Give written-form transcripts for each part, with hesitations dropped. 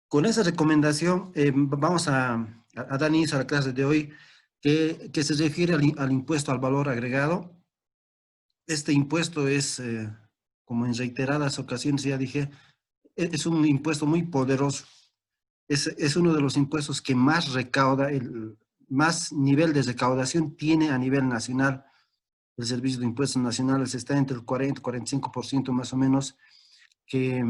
Con esa recomendación vamos a dar inicio a la clase de hoy que se refiere al impuesto al valor agregado. Este impuesto es, como en reiteradas ocasiones ya dije, es un impuesto muy poderoso. Es uno de los impuestos que más recauda, el más nivel de recaudación tiene a nivel nacional. El Servicio de Impuestos Nacionales está entre el 40 y 45% más o menos que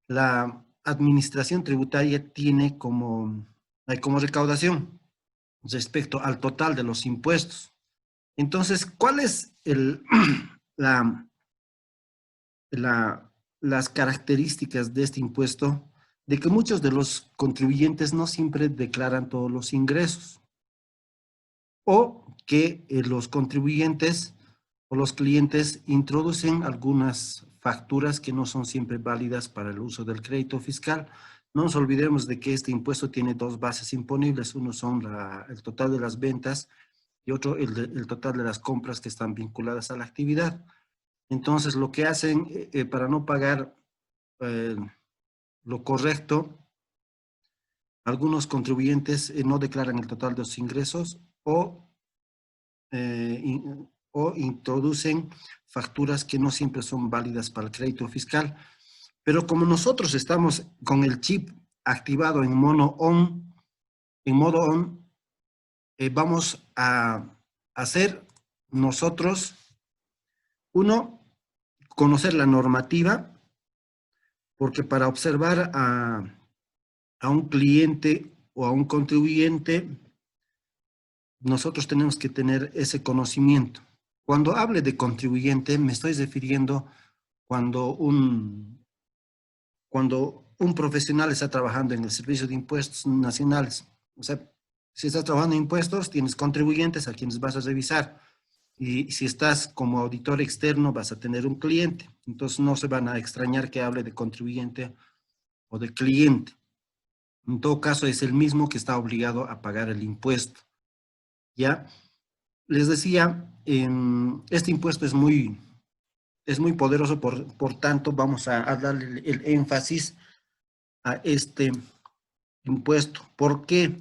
la administración tributaria tiene como recaudación respecto al total de los impuestos. Entonces, ¿cuál es la, las características de este impuesto? De que muchos de los contribuyentes no siempre declaran todos los ingresos o que los contribuyentes o los clientes introducen algunas facturas que no son siempre válidas para el uso del crédito fiscal. No nos olvidemos de que este impuesto tiene dos bases imponibles. Uno son el total de las ventas y otro el total de las compras que están vinculadas a la actividad. Entonces, lo que hacen para no pagar eh, lo correcto, algunos contribuyentes no declaran el total de los ingresos eh, o introducen facturas que no siempre son válidas para el crédito fiscal. Pero como nosotros estamos con el chip activado en modo on, vamos a hacer nosotros, uno, conocer la normativa, porque para observar a un cliente o a un contribuyente, nosotros tenemos que tener ese conocimiento. Cuando hable de contribuyente, me estoy refiriendo cuando un profesional está trabajando en el Servicio de Impuestos Nacionales. O sea, si estás trabajando en impuestos, tienes contribuyentes a quienes vas a revisar. Y si estás como auditor externo, vas a tener un cliente. Entonces, no se van a extrañar que hable de contribuyente o de cliente. En todo caso, es el mismo que está obligado a pagar el impuesto. ¿Ya? Les decía, este impuesto es muy poderoso, por tanto, vamos a darle el énfasis a este impuesto. ¿Por qué?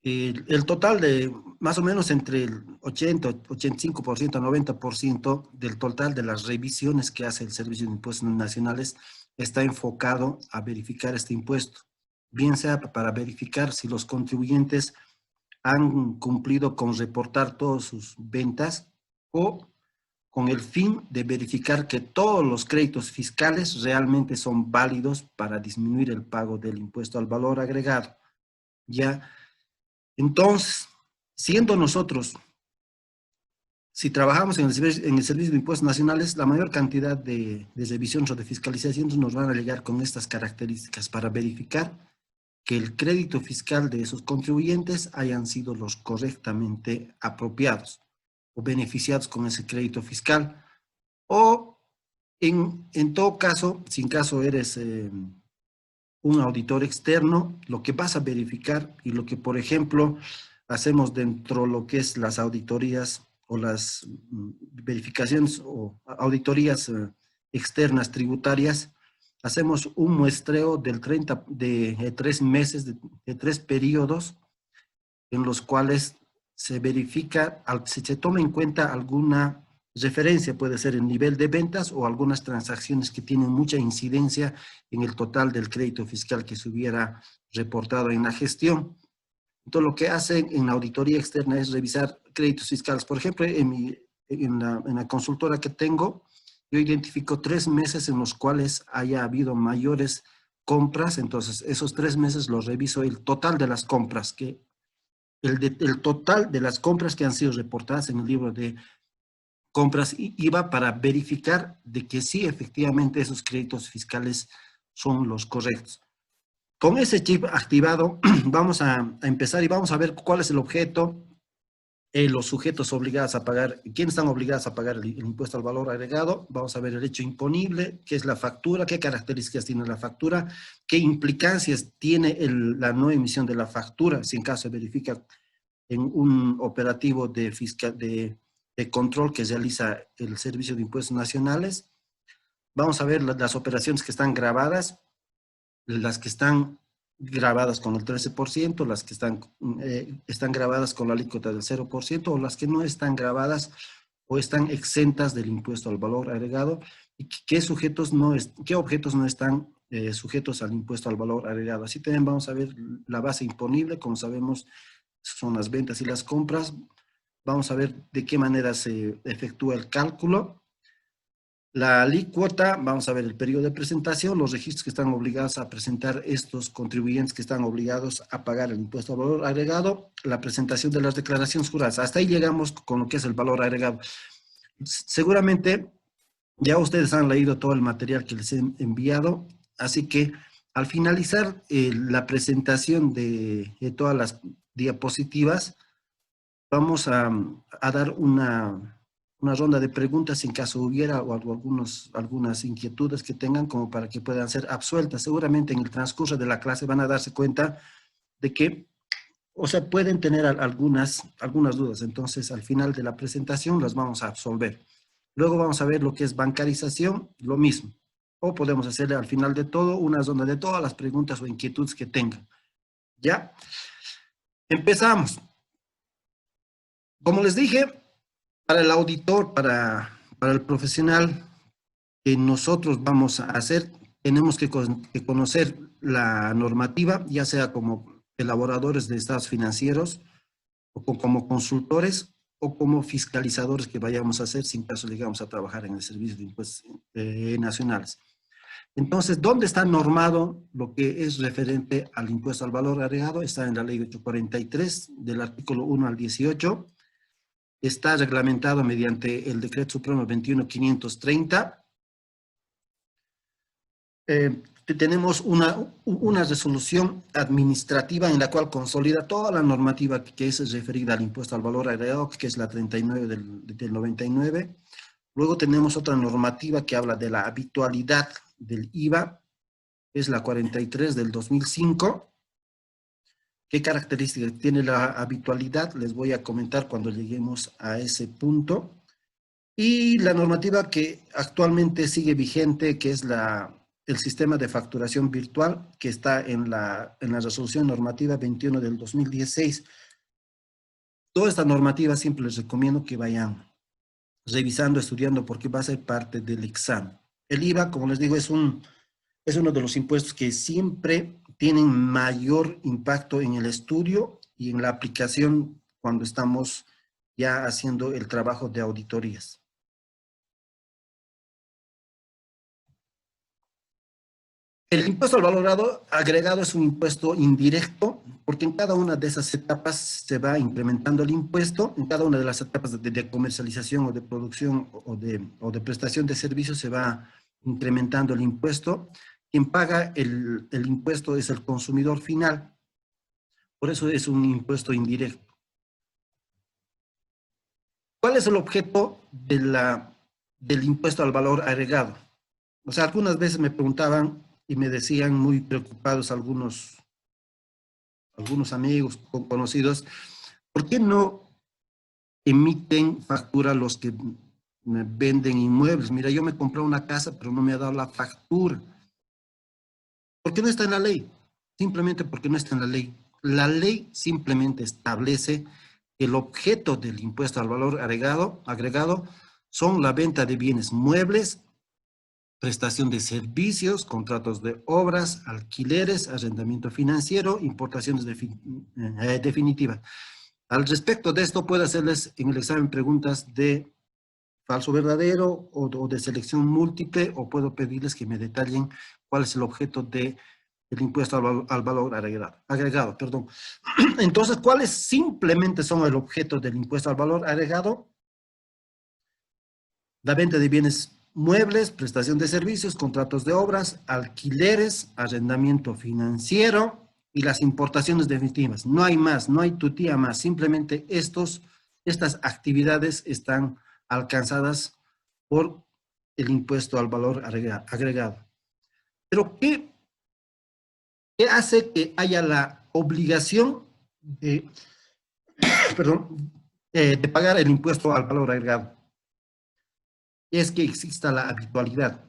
El total de más o menos entre el 80, 85%, 90% del total de las revisiones que hace el Servicio de Impuestos Nacionales está enfocado a verificar este impuesto, bien sea para verificar si los contribuyentes han cumplido con reportar todas sus ventas o con el fin de verificar que todos los créditos fiscales realmente son válidos para disminuir el pago del impuesto al valor agregado. Ya, entonces, siendo nosotros, si trabajamos en el Servicio de Impuestos Nacionales, la mayor cantidad de revisiones o de fiscalizaciones nos van a llegar con estas características para verificar que el crédito fiscal de esos contribuyentes hayan sido los correctamente apropiados o beneficiados con ese crédito fiscal. O en todo caso, si en caso eres un auditor externo, lo que vas a verificar y lo que, por ejemplo, hacemos dentro de lo que es las auditorías o las verificaciones o auditorías externas tributarias, hacemos un muestreo del 30, de 3 meses, de 3 periodos en los cuales se verifica, si se toma en cuenta alguna referencia, puede ser el nivel de ventas o algunas transacciones que tienen mucha incidencia en el total del crédito fiscal que se hubiera reportado en la gestión. Entonces, lo que hacen en la auditoría externa es revisar créditos fiscales. Por ejemplo, en la consultora que tengo, yo identifico 3 meses en los cuales haya habido mayores compras. Entonces, esos 3 meses los reviso el total de las compras, el total de las compras que han sido reportadas en el libro de compras iba para verificar de que sí, efectivamente, esos créditos fiscales son los correctos. Con ese chip activado, vamos a empezar y vamos a ver cuál es el objeto, los sujetos obligados a pagar, quiénes están obligados a pagar el impuesto al valor agregado. Vamos a ver el hecho imponible, qué es la factura, qué características tiene la factura, qué implicancias tiene la no emisión de la factura, si en caso se verifica en un operativo de control que realiza el Servicio de Impuestos Nacionales. Vamos a ver las operaciones que están grabadas las que están grabadas con el 13%, las que están grabadas con la alícuota del 0%, o las que no están grabadas o están exentas del impuesto al valor agregado, y qué objetos no están sujetos al impuesto al valor agregado. Así también vamos a ver la base imponible, como sabemos, son las ventas y las compras. Vamos a ver de qué manera se efectúa el cálculo. La alícuota, vamos a ver el periodo de presentación, los registros que están obligados a presentar estos contribuyentes que están obligados a pagar el impuesto al valor agregado, la presentación de las declaraciones juradas. Hasta ahí llegamos con lo que es el valor agregado. Seguramente ya ustedes han leído todo el material que les he enviado, así que al finalizar la presentación de todas las diapositivas, vamos a dar una ronda de preguntas en caso hubiera o algunas inquietudes que tengan como para que puedan ser absueltas. Seguramente en el transcurso de la clase van a darse cuenta de que, o sea, pueden tener algunas dudas. Entonces, al final de la presentación las vamos a absolver. Luego vamos a ver lo que es bancarización, lo mismo. O podemos hacer al final de todo una ronda de todas las preguntas o inquietudes que tengan. ¿Ya? Empezamos. Como les dije, para el auditor, para el profesional que nosotros vamos a hacer, tenemos que conocer la normativa, ya sea como elaboradores de estados financieros, o como consultores, o como fiscalizadores que vayamos a hacer, si en caso llegamos a trabajar en el Servicio de Impuestos Nacionales. Entonces, ¿dónde está normado lo que es referente al impuesto al valor agregado? Está en la Ley 843, del artículo 1 al 18. Está reglamentado mediante el Decreto Supremo 21530. Tenemos una resolución administrativa en la cual consolida toda la normativa que es referida al impuesto al valor agregado, que es la 39 del 99. Luego tenemos otra normativa que habla de la habitualidad del IVA, es la 43 del 2005. ¿Qué características tiene la habitualidad? Les voy a comentar cuando lleguemos a ese punto. Y la normativa que actualmente sigue vigente, que es el sistema de facturación virtual, que está en la resolución normativa 21 del 2016. Toda esta normativa siempre les recomiendo que vayan revisando, estudiando, porque va a ser parte del examen. El IVA, como les digo, es uno de los impuestos que siempre tienen mayor impacto en el estudio y en la aplicación cuando estamos ya haciendo el trabajo de auditorías. El impuesto al valor agregado es un impuesto indirecto, porque en cada una de esas etapas se va incrementando el impuesto, en cada una de las etapas de comercialización o de producción o de prestación de servicios se va incrementando el impuesto. Quien paga el impuesto es el consumidor final, por eso es un impuesto indirecto. ¿Cuál es el objeto del impuesto al valor agregado? O sea, algunas veces me preguntaban y me decían muy preocupados algunos amigos conocidos, ¿por qué no emiten factura los que me venden inmuebles? Mira, yo me compré una casa, pero no me ha dado la factura. ¿Por qué no está en la ley? Simplemente porque no está en la ley. La ley simplemente establece que el objeto del impuesto al valor agregado son la venta de bienes muebles, prestación de servicios, contratos de obras, alquileres, arrendamiento financiero, importaciones definitivas. Al respecto de esto, puedo hacerles en el examen preguntas de falso verdadero o de selección múltiple, o puedo pedirles que me detallen cuál es el objeto del impuesto al valor agregado. Perdón. Entonces, ¿cuáles simplemente son el objeto del impuesto al valor agregado? La venta de bienes muebles, prestación de servicios, contratos de obras, alquileres, arrendamiento financiero y las importaciones definitivas. No hay más, no hay tutía más. Simplemente estas actividades están alcanzadas por el impuesto al valor agregado. Pero ¿qué hace que haya la obligación de, de pagar el impuesto al valor agregado? Es que exista la habitualidad.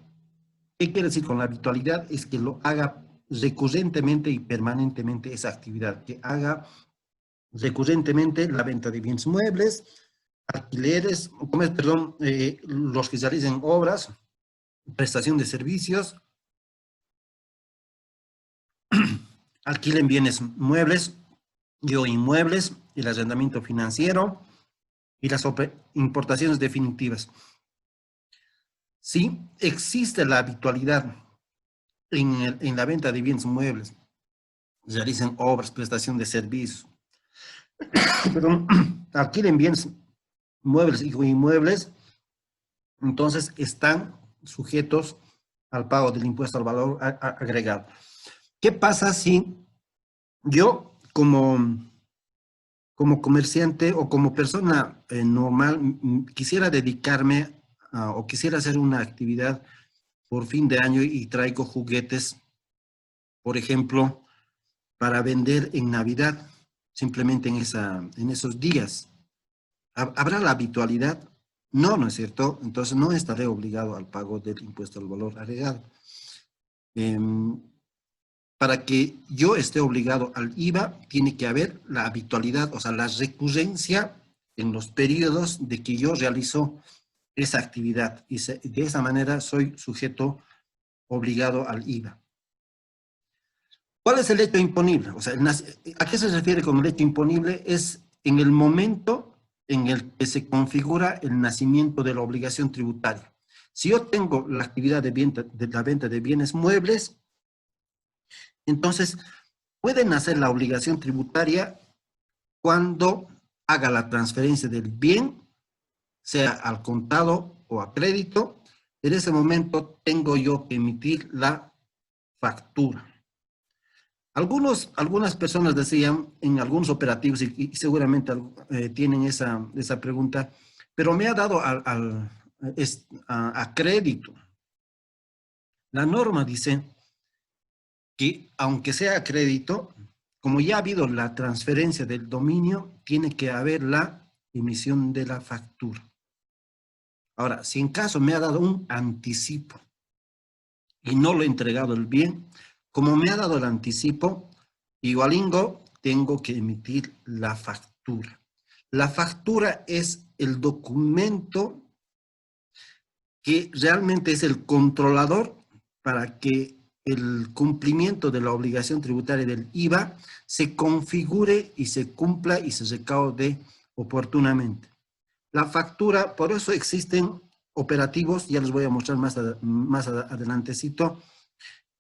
¿Qué quiere decir con la habitualidad? Es que lo haga recurrentemente y permanentemente esa actividad, que haga recurrentemente la venta de bienes muebles, alquileres, perdón, los que realicen obras, prestación de servicios, alquilen bienes muebles o inmuebles, el arrendamiento financiero y las importaciones definitivas. Sí, existe la habitualidad en la venta de bienes muebles, realicen obras, prestación de servicios, perdón, alquilen bienes muebles y inmuebles, entonces están sujetos al pago del impuesto al valor agregado. ¿Qué pasa si yo como comerciante o como persona normal quisiera dedicarme o quisiera hacer una actividad por fin de año y traigo juguetes, por ejemplo, para vender en Navidad, simplemente en esos días? ¿Habrá la habitualidad? No, ¿no es cierto? Entonces no estaré obligado al pago del impuesto al valor agregado. Para que yo esté obligado al IVA, tiene que haber la habitualidad, o sea, la recurrencia en los periodos de que yo realizo esa actividad. Y de esa manera soy sujeto obligado al IVA. ¿Cuál es el hecho imponible? O sea, ¿a qué se refiere con el hecho imponible? Es en el momento en el que se configura el nacimiento de la obligación tributaria. Si yo tengo la actividad de la venta de bienes muebles, entonces puede nacer la obligación tributaria cuando haga la transferencia del bien, sea al contado o a crédito. En ese momento tengo yo que emitir la factura. Algunas personas decían en algunos operativos, y seguramente tienen esa pregunta, pero me ha dado a crédito. La norma dice que aunque sea a crédito, como ya ha habido la transferencia del dominio, tiene que haber la emisión de la factura. Ahora, si en caso me ha dado un anticipo y no lo he entregado el bien, como me ha dado el anticipo, igualingo, tengo que emitir la factura. La factura es el documento que realmente es el controlador para que el cumplimiento de la obligación tributaria del IVA se configure y se cumpla y se recaude oportunamente. La factura, por eso existen operativos, ya les voy a mostrar más adelantecito,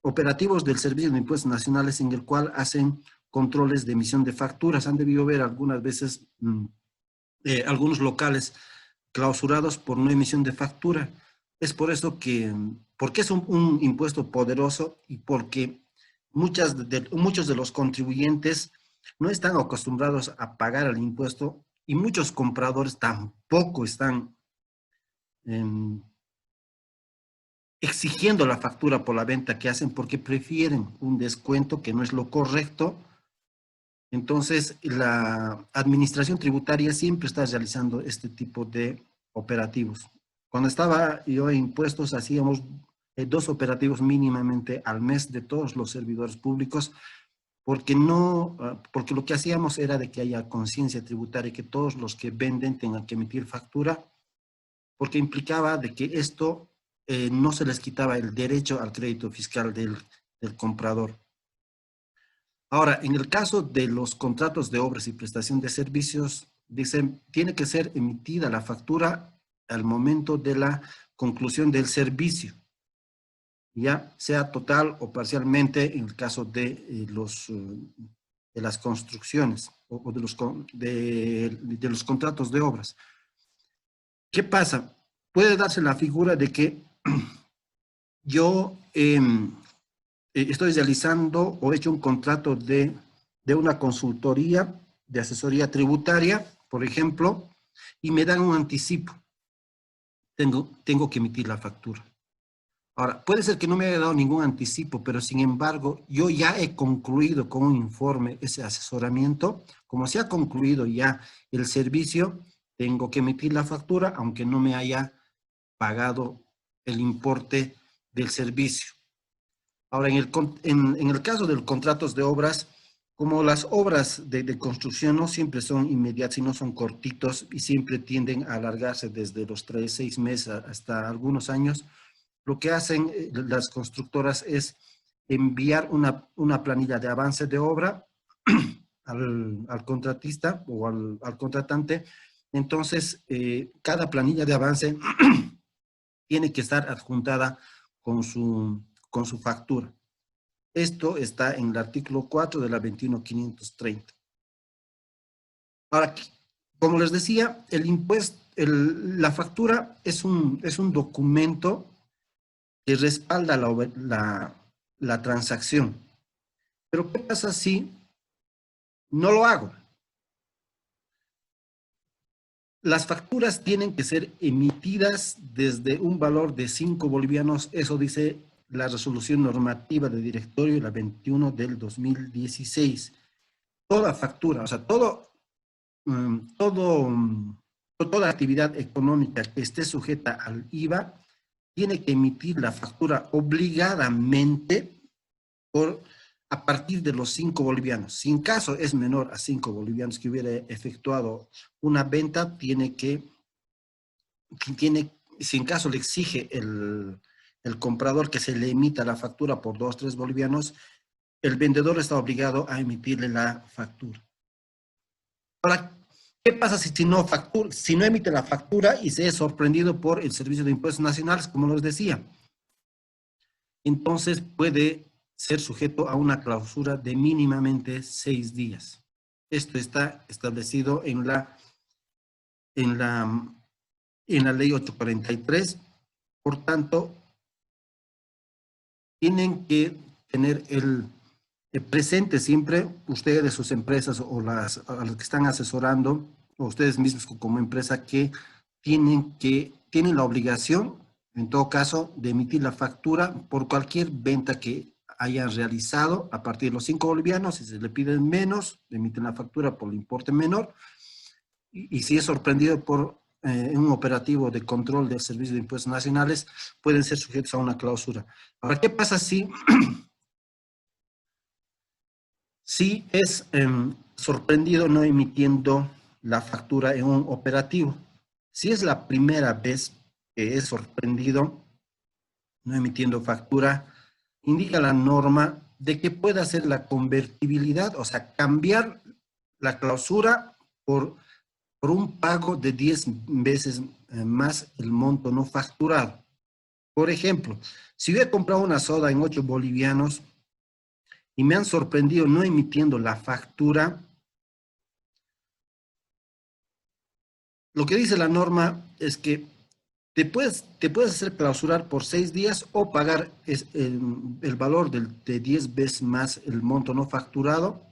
operativos del Servicio de Impuestos Nacionales en el cual hacen controles de emisión de facturas. Han debido ver algunas veces algunos locales clausurados por no emisión de factura. Es por eso que, porque es un impuesto poderoso y porque muchos de los contribuyentes no están acostumbrados a pagar el impuesto y muchos compradores tampoco están exigiendo la factura por la venta que hacen porque prefieren un descuento que no es lo correcto. Entonces, la administración tributaria siempre está realizando este tipo de operativos. Cuando estaba yo en impuestos, hacíamos 2 operativos mínimamente al mes de todos los servidores públicos, porque porque lo que hacíamos era de que haya conciencia tributaria, que todos los que venden tengan que emitir factura, porque implicaba de que esto no se les quitaba el derecho al crédito fiscal del comprador. Ahora, en el caso de los contratos de obras y prestación de servicios, dicen, tiene que ser emitida la factura al momento de la conclusión del servicio, ya sea total o parcialmente en el caso de las construcciones o de los contratos de obras. ¿Qué pasa? Puede darse la figura de que yo estoy realizando o he hecho un contrato de una consultoría de asesoría tributaria, por ejemplo, y me dan un anticipo. Tengo que emitir la factura. Ahora, puede ser que no me haya dado ningún anticipo, pero sin embargo, yo ya he concluido con un informe ese asesoramiento. Como se ha concluido ya el servicio, tengo que emitir la factura, aunque no me haya pagado el importe del servicio. Ahora, en el caso de los contratos de obras, como las obras de construcción no siempre son inmediatas, sino son cortitos y siempre tienden a alargarse desde los 6 meses hasta algunos años, lo que hacen las constructoras es enviar una planilla de avance de obra al contratista o al contratante. Entonces, cada planilla de avance tiene que estar adjuntada con su factura. Esto está en el artículo 4 de la 21530. Ahora, como les decía, el impuesto, la factura es un documento que respalda la transacción. Pero ¿qué pasa si no lo hago? Las facturas tienen que ser emitidas desde un valor de 5 bolivianos, eso dice la resolución normativa de directorio, la 21 del 2016. Toda factura, o sea, toda actividad económica que esté sujeta al IVA tiene que emitir la factura obligadamente a partir de los 5 bolivianos. Si en caso es menor a 5 bolivianos que hubiera efectuado una venta, si en caso le exige el comprador que se le emita la factura por 2, 3 bolivianos, el vendedor está obligado a emitirle la factura. Ahora, ¿qué pasa si no emite la factura y se es sorprendido por el Servicio de Impuestos Nacionales, como les decía? Entonces puede ser sujeto a una clausura de mínimamente 6 días. Esto está establecido en la ley 843. Por tanto, tienen que tener presente siempre ustedes, sus empresas o a las que están asesorando, o ustedes mismos como empresa, que tienen la obligación, en todo caso, de emitir la factura por cualquier venta que hayan realizado a partir de los 5 bolivianos. Si se le piden menos, emiten la factura por el importe menor. Y si es sorprendido por un operativo de control del Servicio de Impuestos Nacionales, pueden ser sujetos a una clausura. Ahora, ¿qué pasa si es sorprendido no emitiendo la factura en un operativo? Si es la primera vez que es sorprendido no emitiendo factura, indica la norma de que puede hacer la convertibilidad, o sea, cambiar la clausura por un pago de 10 veces más el monto no facturado. Por ejemplo, si yo he comprado una soda en 8 bolivianos y me han sorprendido no emitiendo la factura, lo que dice la norma es que te puedes hacer clausurar por 6 días o pagar el valor de 10 veces más el monto no facturado.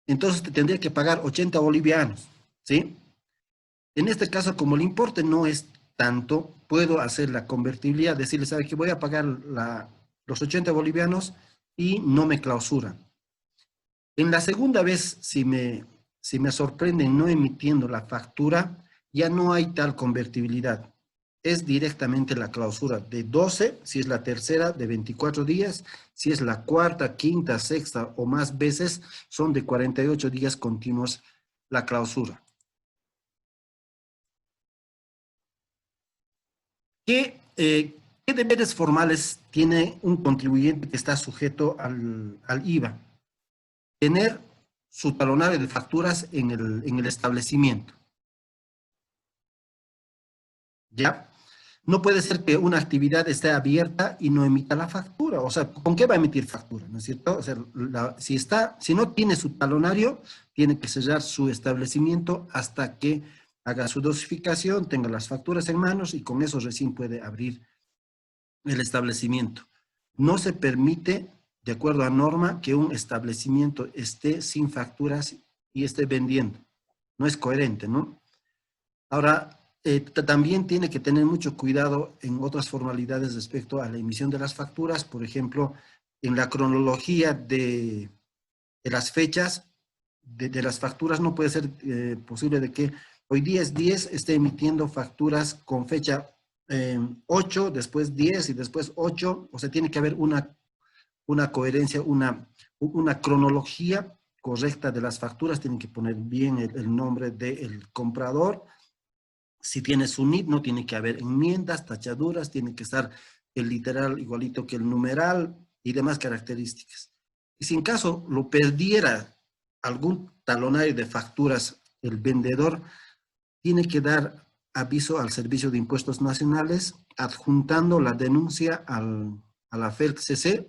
Entonces te tendría que pagar 80 bolivianos, ¿sí? En este caso, como el importe no es tanto, puedo hacer la convertibilidad, decirle, ¿sabe qué? Voy a pagar los 80 bolivianos y no me clausuran. En la segunda vez, si me sorprenden no emitiendo la factura, ya no hay tal convertibilidad. Es directamente la clausura de 12, si es la tercera, de 24 días, si es la cuarta, quinta, sexta o más veces, son de 48 días continuos la clausura. ¿Qué deberes formales tiene un contribuyente que está sujeto al IVA? Tener su talonario de facturas en el establecimiento. ¿Ya? No puede ser que una actividad esté abierta y no emita la factura. O sea, ¿con qué va a emitir factura? ¿No es cierto? O sea, si no tiene su talonario, tiene que cerrar su establecimiento hasta que haga su dosificación, tenga las facturas en manos y con eso recién puede abrir el establecimiento. No se permite, de acuerdo a norma, que un establecimiento esté sin facturas y esté vendiendo. No es coherente, ¿no? Ahora, también tiene que tener mucho cuidado en otras formalidades respecto a la emisión de las facturas, por ejemplo, en la cronología de las fechas de las facturas. No puede ser posible de que hoy día es 10, esté emitiendo facturas con fecha 8, después 10 y después 8. O sea, tiene que haber una coherencia, una cronología correcta de las facturas. Tienen que poner bien el nombre del comprador. Si tiene su NID, no tiene que haber enmiendas, tachaduras, tiene que estar el literal igualito que el numeral y demás características. Y si en caso lo perdiera algún talonario de facturas, el vendedor tiene que dar aviso al Servicio de Impuestos Nacionales adjuntando la denuncia a la FELC-CC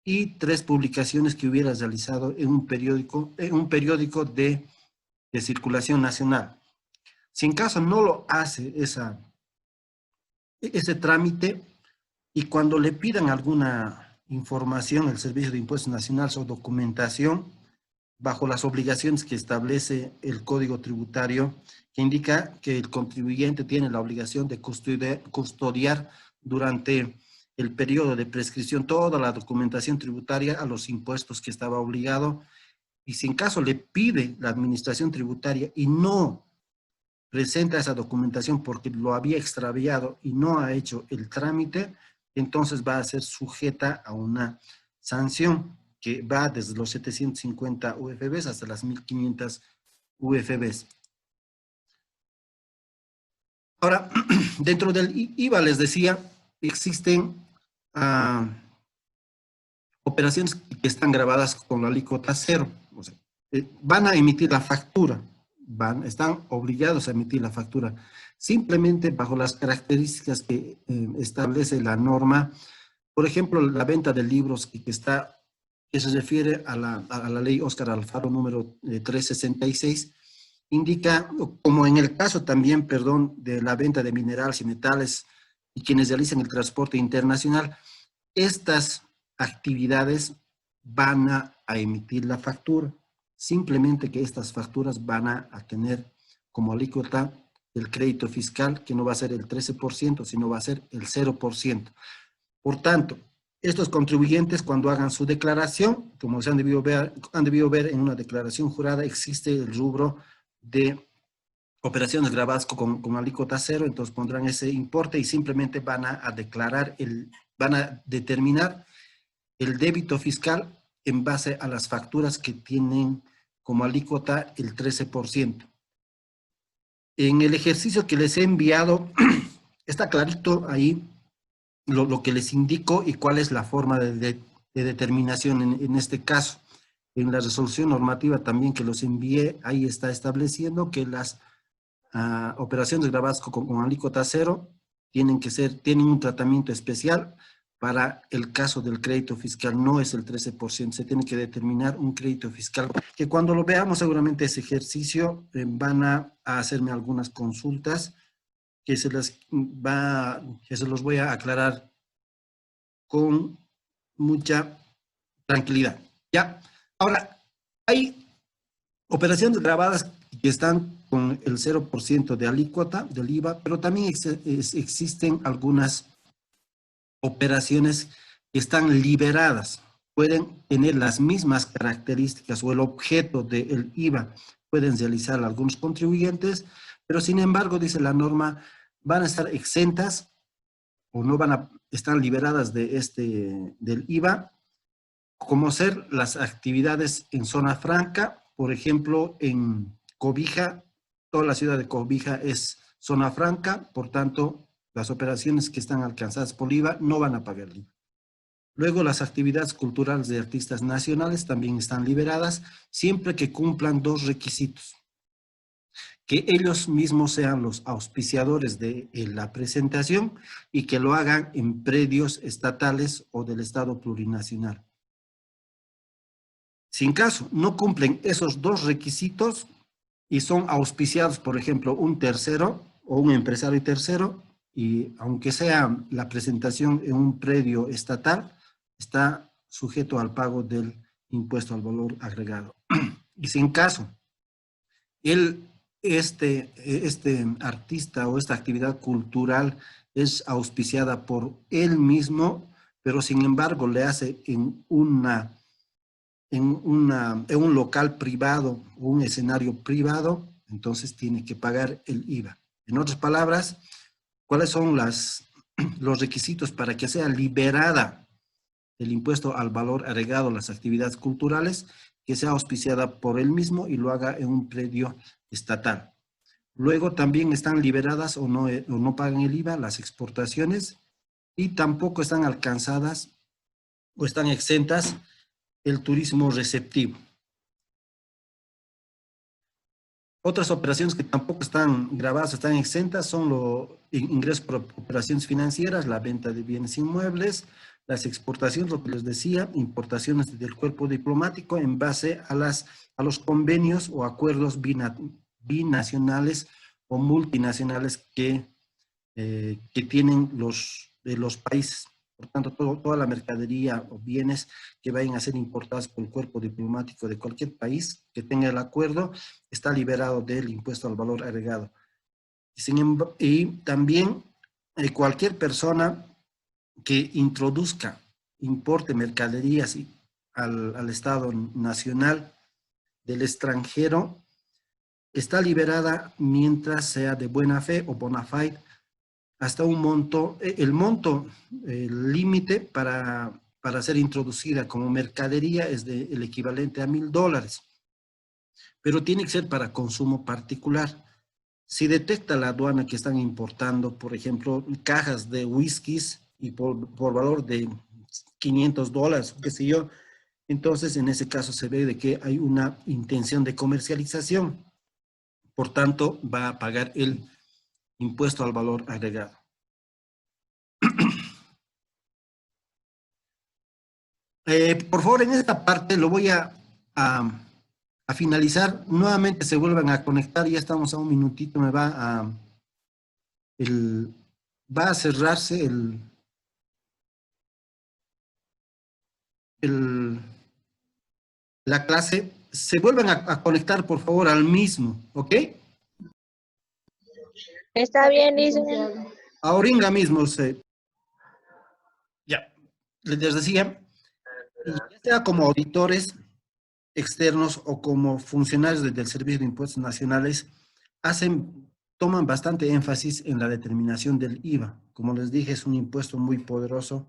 y 3 publicaciones que hubiera realizado en un periódico de circulación nacional. Si en caso no lo hace ese trámite y cuando le pidan alguna información al Servicio de Impuestos Nacionales o documentación, bajo las obligaciones que establece el Código Tributario, que indica que el contribuyente tiene la obligación de custodiar durante el periodo de prescripción toda la documentación tributaria a los impuestos que estaba obligado, y si en caso le pide la administración tributaria y no presenta esa documentación porque lo había extraviado y no ha hecho el trámite, entonces va a ser sujeta a una sanción que va desde los 750 UFBs hasta las 1500 UFBs. Ahora, dentro del IVA, les decía, existen operaciones que están grabadas con la alícuota cero. O sea, van a emitir la factura, están obligados a emitir la factura, simplemente bajo las características que establece la norma. Por ejemplo, la venta de libros que se refiere a la ley Óscar Alfaro número 366, indica, como en el caso también, perdón, de la venta de minerales y metales y quienes realizan el transporte internacional, estas actividades van a emitir la factura. Simplemente que estas facturas van a tener como alícuota el crédito fiscal, que no va a ser el 13%, sino va a ser el 0%. Por tanto, estos contribuyentes, cuando hagan su declaración, como se han debido ver en una declaración jurada, existe el rubro de operaciones grabadas con alícuota cero, entonces pondrán ese importe y simplemente van a declarar, van a determinar el débito fiscal en base a las facturas que tienen como alícuota el 13%. En el ejercicio que les he enviado, está clarito ahí lo que les indico y cuál es la forma de determinación en este caso. En la resolución normativa también que los envié, ahí está estableciendo que las operaciones grabadas con alícuota cero tienen un tratamiento especial. Para el caso del crédito fiscal no es el 13%, se tiene que determinar un crédito fiscal, que cuando lo veamos seguramente ese ejercicio van a hacerme algunas consultas que se los voy a aclarar con mucha tranquilidad. ¿Ya? Ahora, hay operaciones grabadas que están con el 0% de alícuota del IVA, pero también existen algunas operaciones que están liberadas. Pueden tener las mismas características o el objeto del IVA pueden realizar algunos contribuyentes, pero sin embargo, dice la norma, van a estar exentas o no están liberadas del IVA, como ser las actividades en zona franca. Por ejemplo, en Cobija, toda la ciudad de Cobija es zona franca, por tanto, las operaciones que están alcanzadas por IVA no van a pagar IVA. Luego, las actividades culturales de artistas nacionales también están liberadas, siempre que cumplan 2 requisitos: que ellos mismos sean los auspiciadores de la presentación y que lo hagan en predios estatales o del Estado plurinacional. Si en caso no cumplen esos 2 requisitos y son auspiciados, por ejemplo, un tercero o un empresario tercero, y aunque sea la presentación en un predio estatal, está sujeto al pago del impuesto al valor agregado. Y si en caso este artista o esta actividad cultural es auspiciada por él mismo, pero sin embargo le hace en un local privado o un escenario privado, entonces tiene que pagar el IVA. En otras palabras, ¿Cuáles son los requisitos para que sea liberada del impuesto al valor agregado a las actividades culturales? Que sea auspiciada por él mismo y lo haga en un predio estatal. Luego también están liberadas o no pagan el IVA las exportaciones y tampoco están alcanzadas o están exentas el turismo receptivo. Otras operaciones que tampoco están grabadas, están exentas, son los ingresos por operaciones financieras, la venta de bienes inmuebles, las exportaciones, lo que les decía, importaciones del cuerpo diplomático en base a los convenios o acuerdos binacionales o multinacionales que tienen los países. Por tanto, toda la mercadería o bienes que vayan a ser importados por el cuerpo diplomático de cualquier país que tenga el acuerdo está liberado del impuesto al valor agregado. Y también cualquier persona que introduzca, importe mercaderías al Estado Nacional del extranjero está liberada mientras sea de buena fe o bona fide hasta un monto, el monto límite para ser introducida como mercadería es el equivalente a $1,000, pero tiene que ser para consumo particular. Si detecta la aduana que están importando, por ejemplo, cajas de whiskies y por valor de $500, qué sé yo, entonces en ese caso se ve de que hay una intención de comercialización. Por tanto, va a pagar el impuesto al valor agregado. Por favor, en esta parte lo voy a finalizar. Nuevamente se vuelvan a conectar, ya estamos a un minutito, va a cerrarse la clase. Se vuelven a conectar, por favor, al mismo, ¿ok? Está bien, licenciado. Ahorita mismo, ya, les decía, ya sea como auditores externos o como funcionarios del Servicio de Impuestos Nacionales, toman bastante énfasis en la determinación del IVA. Como les dije, es un impuesto muy poderoso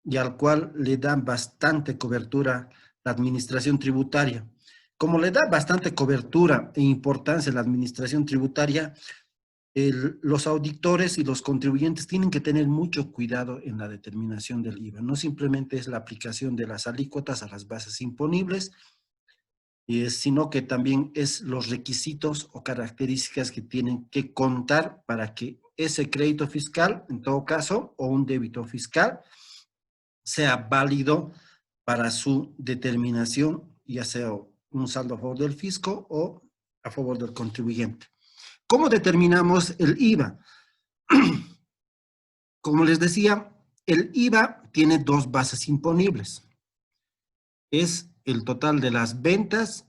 y al cual le dan bastante cobertura la administración tributaria. Como le da bastante cobertura e importancia la administración tributaria, los auditores y los contribuyentes tienen que tener mucho cuidado en la determinación del IVA. No simplemente es la aplicación de las alícuotas a las bases imponibles, sino que también es los requisitos o características que tienen que contar para que ese crédito fiscal, en todo caso, o un débito fiscal, sea válido para su determinación, ya sea un saldo a favor del fisco o a favor del contribuyente. ¿Cómo determinamos el IVA? Como les decía, el IVA tiene dos bases imponibles. Es el total de las ventas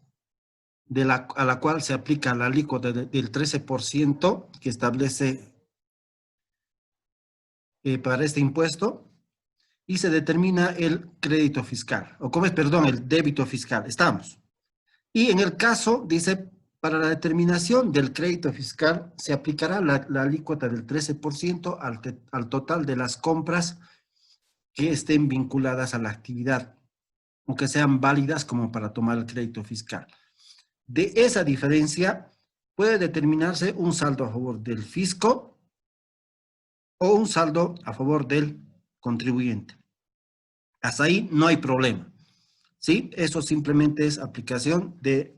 a la cual se aplica la alícuota del 13% que establece para este impuesto y se determina el crédito fiscal, el débito fiscal. Estamos. Y en el caso, dice, para la determinación del crédito fiscal se aplicará la alícuota del 13% al total de las compras que estén vinculadas a la actividad o que sean válidas como para tomar el crédito fiscal. De esa diferencia puede determinarse un saldo a favor del fisco o un saldo a favor del contribuyente. Hasta ahí no hay problema, ¿sí? Eso simplemente es aplicación de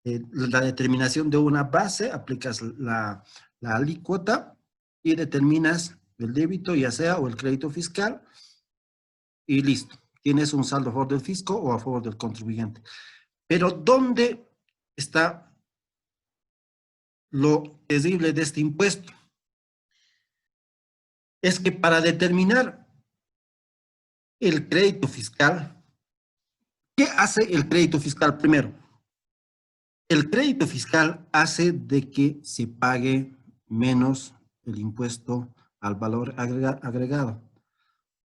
la determinación de una base, aplicas la alícuota y determinas el débito, ya sea, o el crédito fiscal, y listo. Tienes un saldo a favor del fisco o a favor del contribuyente. Pero ¿dónde está lo terrible de este impuesto? Es que para determinar el crédito fiscal, ¿qué hace el crédito fiscal primero? El crédito fiscal hace de que se pague menos el impuesto al valor agregado.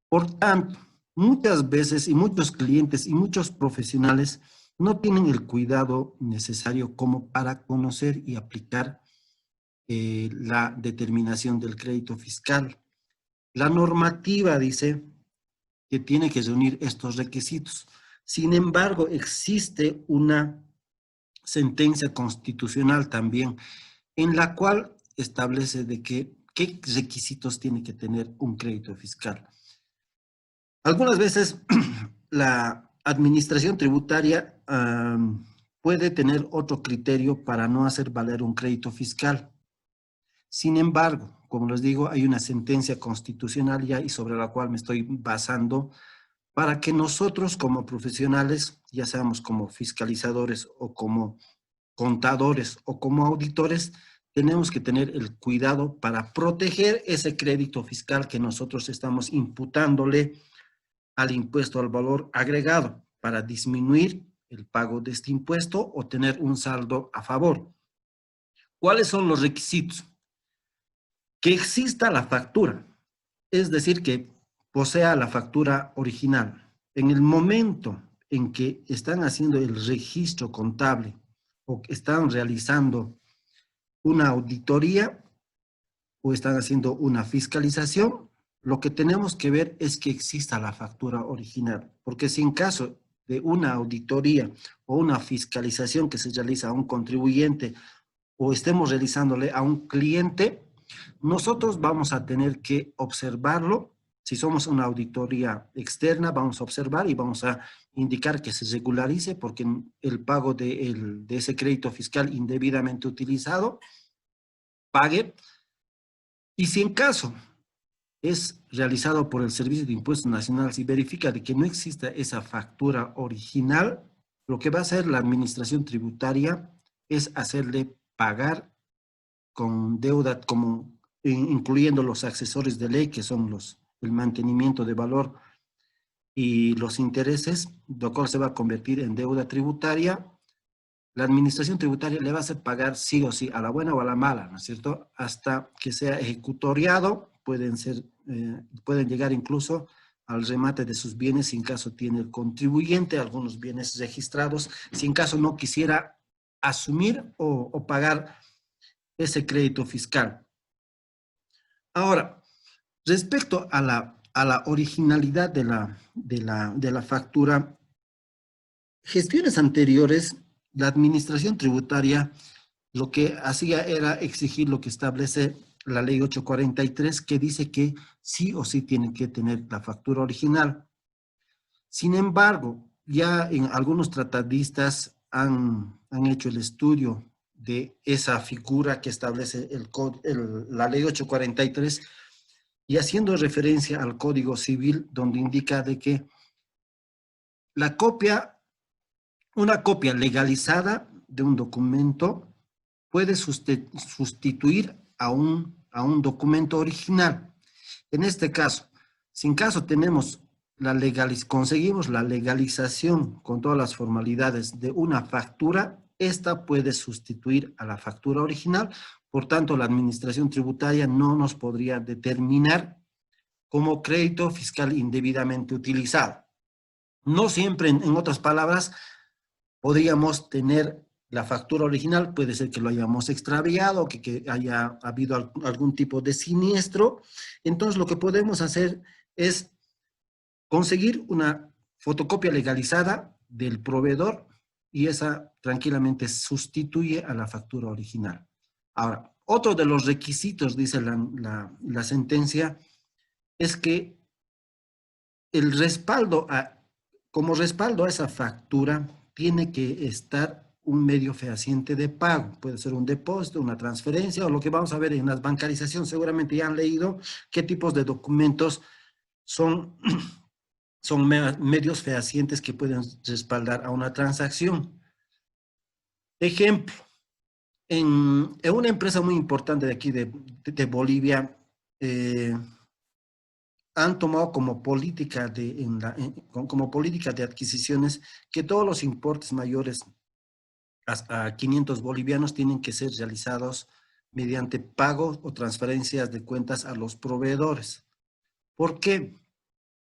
Por tanto, muchas veces y muchos clientes y muchos profesionales no tienen el cuidado necesario como para conocer y aplicar la determinación del crédito fiscal. La normativa dice que tiene que reunir estos requisitos. Sin embargo, existe una sentencia constitucional también en la cual establece de que qué requisitos tiene que tener un crédito fiscal. Algunas veces la administración tributaria puede tener otro criterio para no hacer valer un crédito fiscal. Sin embargo, como les digo, hay una sentencia constitucional ya y sobre la cual me estoy basando para que nosotros como profesionales, ya seamos como fiscalizadores o como contadores o como auditores, tenemos que tener el cuidado para proteger ese crédito fiscal que nosotros estamos imputándole al impuesto al valor agregado para disminuir el pago de este impuesto o tener un saldo a favor. ¿Cuáles son los requisitos? Que exista la factura, es decir, que posea la factura original. En el momento en que están haciendo el registro contable o están realizando una auditoría o están haciendo una fiscalización, lo que tenemos que ver es que exista la factura original, porque si en caso de una auditoría o una fiscalización que se realiza a un contribuyente o estemos realizándole a un cliente, nosotros vamos a tener que observarlo. Si somos una auditoría externa, vamos a observar y vamos a indicar que se regularice porque el pago de ese crédito fiscal indebidamente utilizado pague. Y si en caso es realizado por el Servicio de Impuestos Nacionales y verifica de que no exista esa factura original, lo que va a hacer la administración tributaria es hacerle pagar con deuda, como incluyendo los accesorios de ley, que son el mantenimiento de valor y los intereses, lo cual se va a convertir en deuda tributaria. La administración tributaria le va a hacer pagar sí o sí, a la buena o a la mala, ¿no es cierto? Hasta que sea ejecutoriado, pueden llegar incluso al remate de sus bienes si en caso tiene el contribuyente, algunos bienes registrados, si en caso no quisiera asumir o pagar ese crédito fiscal. Ahora, respecto a la originalidad de la factura, gestiones anteriores, la administración tributaria lo que hacía era exigir lo que establece la ley 843, que dice que sí o sí tienen que tener la factura original. Sin embargo, ya en algunos tratadistas han hecho el estudio de esa figura que establece la ley 843 y haciendo referencia al Código Civil, donde indica de que una copia legalizada de un documento puede sustituir a un documento original. En este caso, si en caso conseguimos la legalización con todas las formalidades de una factura, esta puede sustituir a la factura original. Por tanto, la administración tributaria no nos podría determinar como crédito fiscal indebidamente utilizado. No siempre, en otras palabras, podríamos tener la factura original, puede ser que lo hayamos extraviado, que haya habido algún tipo de siniestro. Entonces, lo que podemos hacer es conseguir una fotocopia legalizada del proveedor y esa tranquilamente sustituye a la factura original. Ahora, otro de los requisitos, dice la sentencia, es que como respaldo a esa factura, tiene que estar un medio fehaciente de pago. Puede ser un depósito, una transferencia o lo que vamos a ver en las bancarizaciones. Seguramente ya han leído qué tipos de documentos son medios fehacientes que pueden respaldar a una transacción. Ejemplo, en una empresa muy importante de aquí de Bolivia, han tomado como política como política de adquisiciones que todos los importes mayores a 500 bolivianos tienen que ser realizados mediante pagos o transferencias de cuentas a los proveedores. ¿Por qué?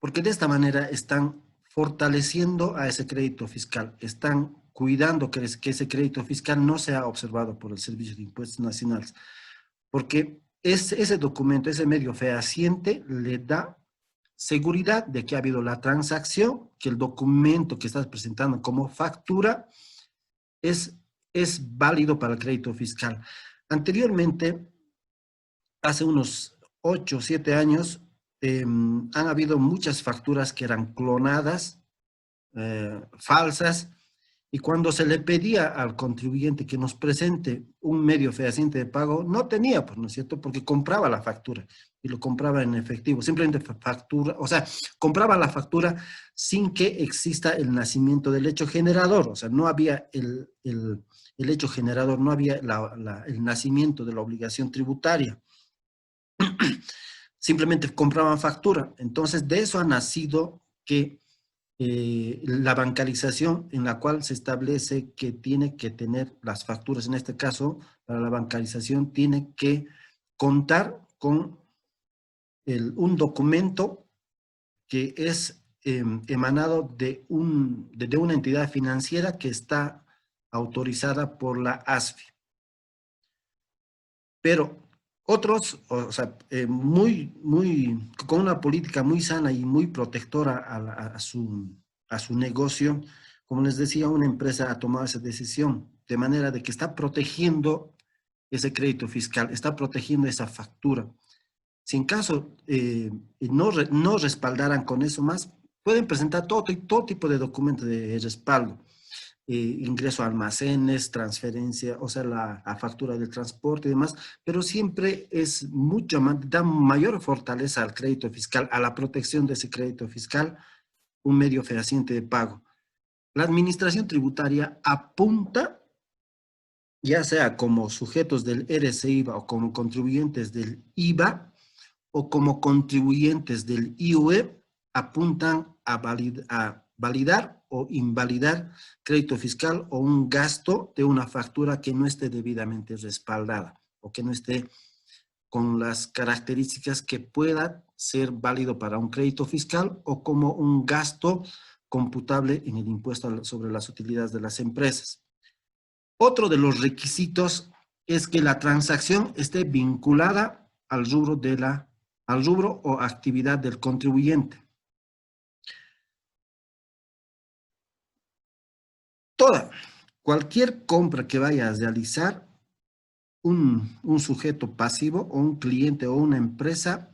Porque de esta manera están fortaleciendo a ese crédito fiscal, están cuidando que ese crédito fiscal no sea observado por el Servicio de Impuestos Nacionales. porque ese documento, ese medio fehaciente, le da seguridad de que ha habido la transacción, que el documento que estás presentando como factura es, es válido para el crédito fiscal. Anteriormente, hace unos 8 o 7 años, han habido muchas facturas que eran clonadas, falsas, y cuando se le pedía al contribuyente que nos presente un medio fehaciente de pago, no tenía, pues, ¿no es cierto? Porque compraba la factura y lo compraba en efectivo, simplemente factura, o sea, compraba la factura sin que exista el nacimiento del hecho generador, o sea, no había el hecho generador, no había el nacimiento de la obligación tributaria. Simplemente compraban factura. Entonces, de eso ha nacido que la bancarización, en la cual se establece que tiene que tener las facturas, en este caso, para la bancarización, tiene que contar con un documento que es emanado de una entidad financiera que está autorizada por la ASFI. Pero otros, o sea, con una política muy sana y muy protectora a su negocio, como les decía, una empresa ha tomado esa decisión, de manera de que está protegiendo ese crédito fiscal, está protegiendo esa factura. Si en caso no respaldaran con eso más, pueden presentar todo tipo de documentos de respaldo. Ingreso a almacenes, transferencia, o sea, la factura del transporte y demás, pero siempre es mucho más, da mayor fortaleza al crédito fiscal, a la protección de ese crédito fiscal, un medio fehaciente de pago. La administración tributaria apunta, ya sea como sujetos del RCIVA o como contribuyentes del IVA o como contribuyentes del IUE, apuntan a validar o invalidar crédito fiscal o un gasto de una factura que no esté debidamente respaldada o que no esté con las características que pueda ser válido para un crédito fiscal o como un gasto computable en el impuesto sobre las utilidades de las empresas. Otro de los requisitos es que la transacción esté vinculada al rubro o actividad del contribuyente. Cualquier compra que vaya a realizar un sujeto pasivo o un cliente o una empresa,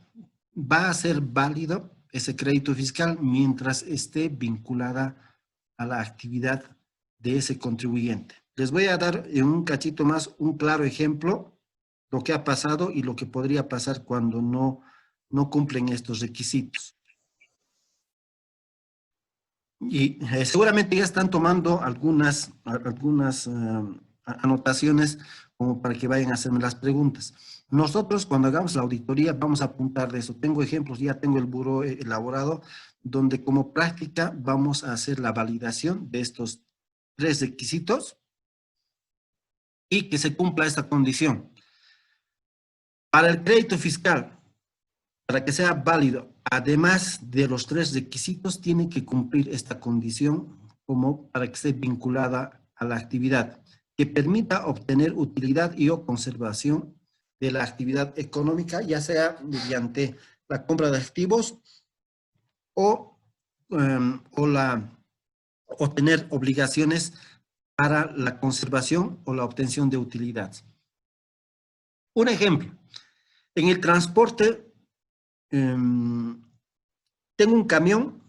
va a ser válido ese crédito fiscal mientras esté vinculada a la actividad de ese contribuyente. Les voy a dar en un cachito más un claro ejemplo, lo que ha pasado y lo que podría pasar cuando no cumplen estos requisitos. Y seguramente ya están tomando algunas anotaciones como para que vayan a hacerme las preguntas. Nosotros cuando hagamos la auditoría vamos a apuntar de eso. Tengo ejemplos, ya tengo el buró elaborado, donde como práctica vamos a hacer la validación de estos 3 requisitos y que se cumpla esta condición. Para el crédito fiscal, para que sea válido, además de los 3 requisitos, tiene que cumplir esta condición como para que esté vinculada a la actividad, que permita obtener utilidad y o conservación de la actividad económica, ya sea mediante la compra de activos o, o tener obligaciones para la conservación o la obtención de utilidad. Un ejemplo, en el transporte, tengo un camión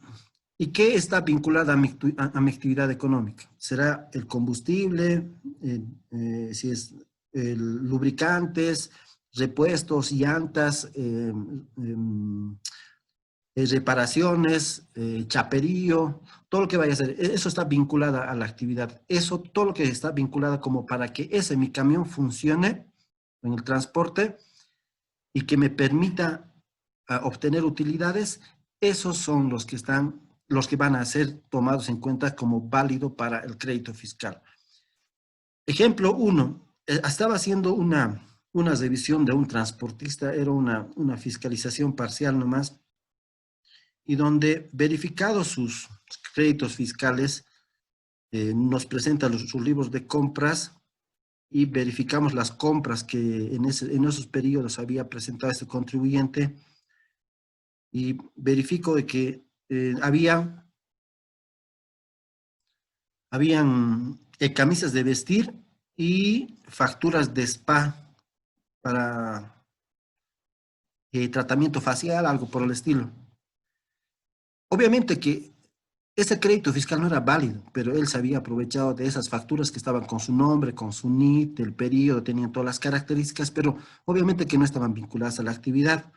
y que está vinculada a mi actividad económica. Será el combustible, si es lubricantes, repuestos, llantas, reparaciones, chaperío, todo lo que vaya a hacer. Eso está vinculada a la actividad. Eso, todo lo que está vinculado como para que mi camión funcione en el transporte y que me permita obtener utilidades, esos son los que van a ser tomados en cuenta como válido para el crédito fiscal. Ejemplo 1, estaba haciendo una revisión de un transportista, era una fiscalización parcial nomás, y donde verificados sus créditos fiscales, nos presenta sus libros de compras y verificamos las compras que en esos periodos había presentado este contribuyente y verifico de que habían camisas de vestir y facturas de spa para tratamiento facial, algo por el estilo. Obviamente que ese crédito fiscal no era válido, pero él se había aprovechado de esas facturas que estaban con su nombre, con su NIT, el periodo, tenían todas las características, pero obviamente que no estaban vinculadas a la actividad.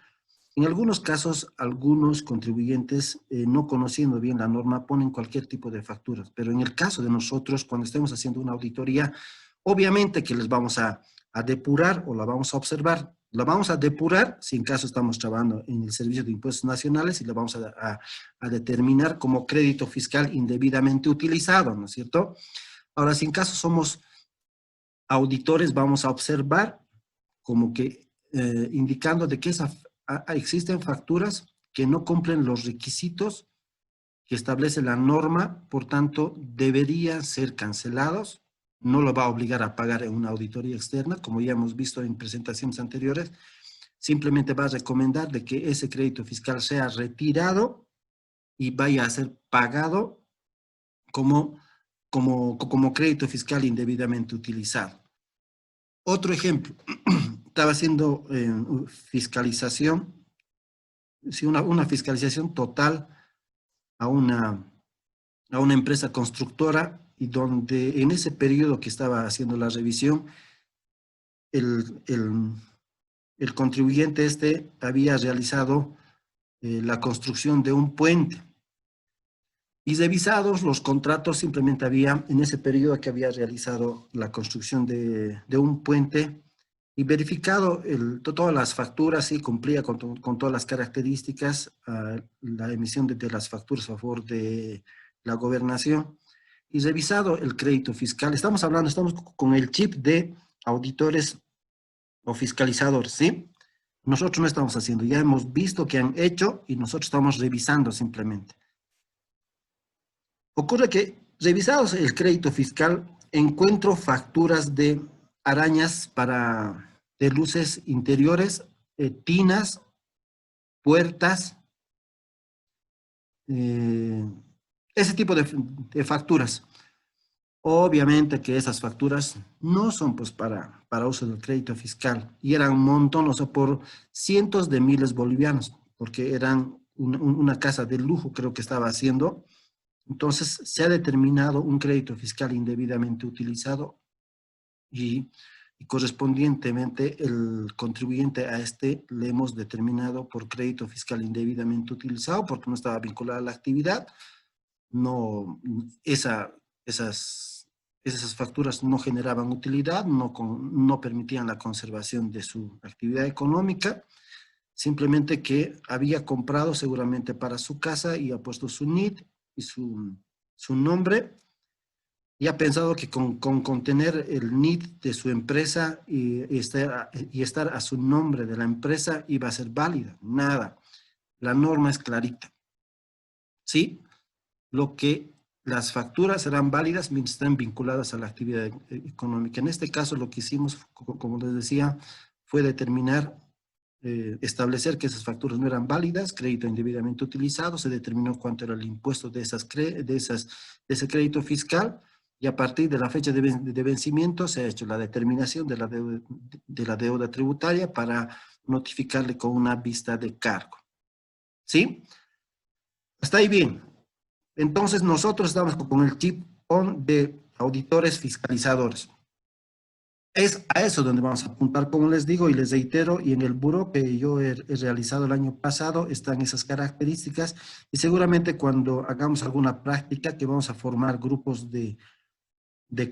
En algunos casos, algunos contribuyentes, no conociendo bien la norma, ponen cualquier tipo de facturas, pero en el caso de nosotros, cuando estemos haciendo una auditoría, obviamente que les vamos a depurar o la vamos a observar. La vamos a depurar si en caso estamos trabajando en el Servicio de Impuestos Nacionales y la vamos a determinar como crédito fiscal indebidamente utilizado, ¿no es cierto? Ahora, si en caso somos auditores, vamos a observar como que indicando de que existen facturas que no cumplen los requisitos que establece la norma, por tanto, deberían ser cancelados. No lo va a obligar a pagar en una auditoría externa, como ya hemos visto en presentaciones anteriores. Simplemente va a recomendar de que ese crédito fiscal sea retirado y vaya a ser pagado como crédito fiscal indebidamente utilizado. Otro ejemplo, estaba haciendo fiscalización, sí, una fiscalización total a una empresa constructora y donde en ese periodo que estaba haciendo la revisión, el, el, el contribuyente había realizado la construcción de un puente. Y revisados los contratos, simplemente había, en ese periodo que había realizado la construcción de un puente y verificado todas las facturas, sí, cumplía con todas las características, la emisión de las facturas a favor de la gobernación y revisado el crédito fiscal. Estamos con el chip de auditores o fiscalizadores, ¿sí? Nosotros no estamos haciendo, ya hemos visto que han hecho y nosotros estamos revisando simplemente. Ocurre que, revisados el crédito fiscal, encuentro facturas de arañas de luces interiores, tinas, puertas, ese tipo de facturas. Obviamente que esas facturas no son pues para uso del crédito fiscal y eran un montón, o sea, por cientos de miles bolivianos, porque eran una casa de lujo, creo que estaba haciendo. Entonces, se ha determinado un crédito fiscal indebidamente utilizado y correspondientemente el contribuyente a le hemos determinado por crédito fiscal indebidamente utilizado porque no estaba vinculado a la actividad. No, esas facturas no generaban utilidad, no permitían la conservación de su actividad económica, simplemente que había comprado seguramente para su casa y ha puesto su NIT y su nombre y ha pensado que con tener el NIT de su empresa y estar a su nombre de la empresa iba a ser válida. Nada. La norma es clarita. ¿Sí? Las facturas serán válidas mientras estén vinculadas a la actividad económica. En este caso, lo que hicimos, como les decía, fue determinar, establecer que esas facturas no eran válidas, crédito indebidamente utilizado, se determinó cuánto era el impuesto de ese crédito fiscal, y a partir de la fecha de vencimiento se ha hecho la determinación de la deuda tributaria para notificarle con una vista de cargo. ¿Sí? Hasta ahí bien. Entonces nosotros estamos con el chip on de auditores fiscalizadores. Es a eso donde vamos a apuntar, como les digo y les reitero, y en el buró que yo he realizado el año pasado están esas características y seguramente cuando hagamos alguna práctica que vamos a formar grupos de